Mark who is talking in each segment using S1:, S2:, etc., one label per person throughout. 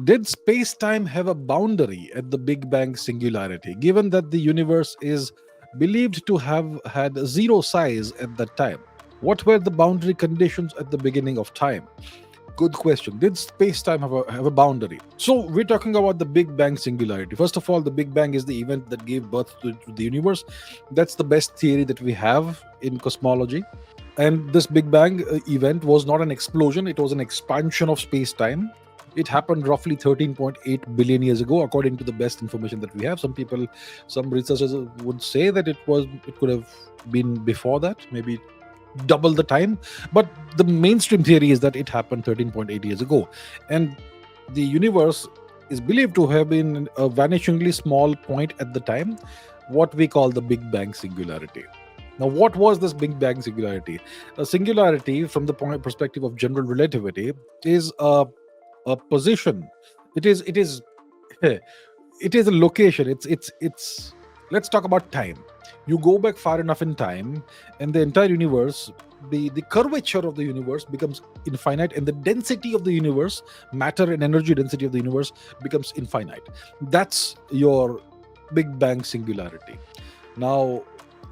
S1: Did space-time have a boundary at the Big Bang singularity, given that the universe is believed to have had zero size at that time? What were the boundary conditions at the beginning of time? Good question. Did space-time have a boundary? So we're talking about the Big Bang singularity. First of all, the Big Bang is the event that gave birth to the universe. That's the best theory that we have in cosmology. And this Big Bang event was not an explosion, it was an expansion of space-time. It happened roughly 13.8 billion years ago, according to the best information that we have. Some researchers would say that it could have been before that, maybe double the time. But the mainstream theory is that it happened 13.8 years ago. And the universe is believed to have been a vanishingly small point at the time, what we call the Big Bang singularity. Now, what was this Big Bang singularity? A singularity, from the perspective of general relativity, is a position. It is it is a location. It's Let's talk about time. You go back far enough in time, and the entire universe, the curvature of the universe becomes infinite, and the density of the universe, matter and energy density of the universe, becomes infinite. That's your Big Bang singularity. Now,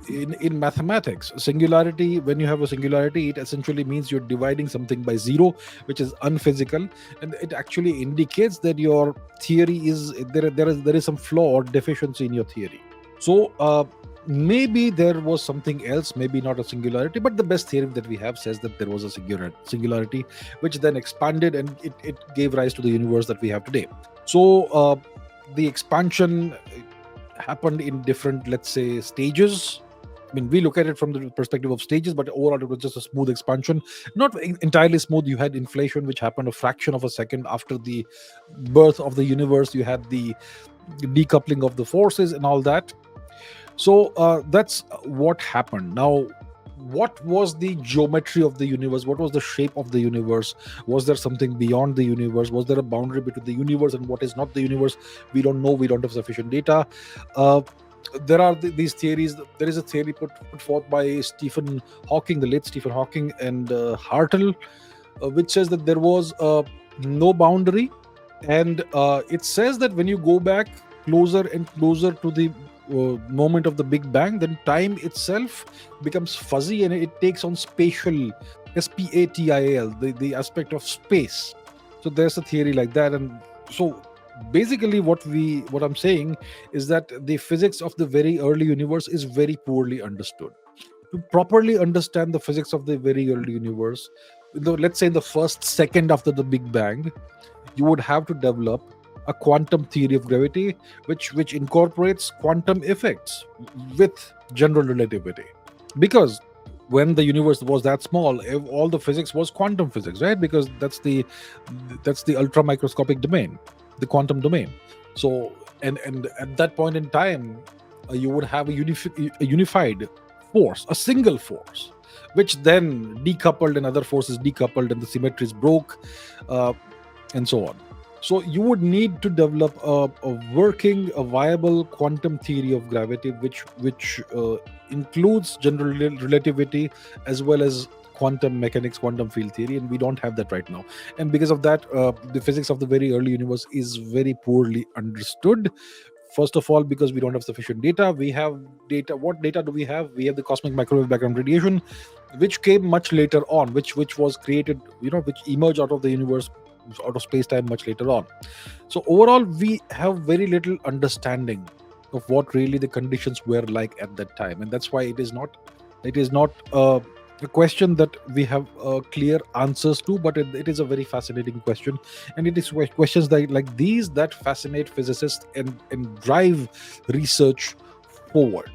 S1: in mathematics, singularity, when you have a singularity, it essentially means you're dividing something by zero, which is unphysical, and it actually indicates that your theory is there is some flaw or deficiency in your theory. So maybe there was something else, maybe not a singularity, but the best theory that we have says that there was a singularity, which then expanded, and it gave rise to the universe that we have today. So the expansion happened in different, let's say, stages. I mean, we look at it from the perspective of stages, but overall it was just a smooth expansion. Not entirely smooth. You had inflation, which happened a fraction of a second after the birth of the universe. You had the decoupling of the forces and all that. So that's what happened. Now, what was the geometry of the universe? What was the shape of the universe? Was there something beyond the universe? Was there a boundary between the universe and what is not the universe? We don't know. We don't have sufficient data. There are these theories. There is a theory put forth by Stephen Hawking, the late Stephen Hawking, and Hartle, which says that there was no boundary. And it says that when you go back closer and closer to the moment of the Big Bang, then time itself becomes fuzzy and it takes on spatial, spatil, the aspect of space. So there's a theory like that. And so basically what I'm saying is that the physics of the very early universe is very poorly understood. To properly understand the physics of the very early universe, let's say in the first second after the Big Bang, you would have to develop a quantum theory of gravity, which incorporates quantum effects with general relativity. Because when the universe was that small, all the physics was quantum physics, right? Because that's the ultra microscopic domain, the quantum domain. So and at that point in time, you would have a unified force, a single force, which then decoupled and other forces decoupled and the symmetries broke, and so on. So you would need to develop a viable quantum theory of gravity, which includes general relativity as well as quantum mechanics, quantum field theory, and we don't have that right now. And because of that, the physics of the very early universe is very poorly understood. First of all, because we don't have sufficient data. We have data. What data do we have? We have the cosmic microwave background radiation, which came much later on, which was created, which emerged out of the universe, out of space-time much later on. So overall, we have very little understanding of what really the conditions were like at that time, and that's why it is not a question that we have clear answers to, but it is a very fascinating question, and it is questions like these that fascinate physicists and drive research forward.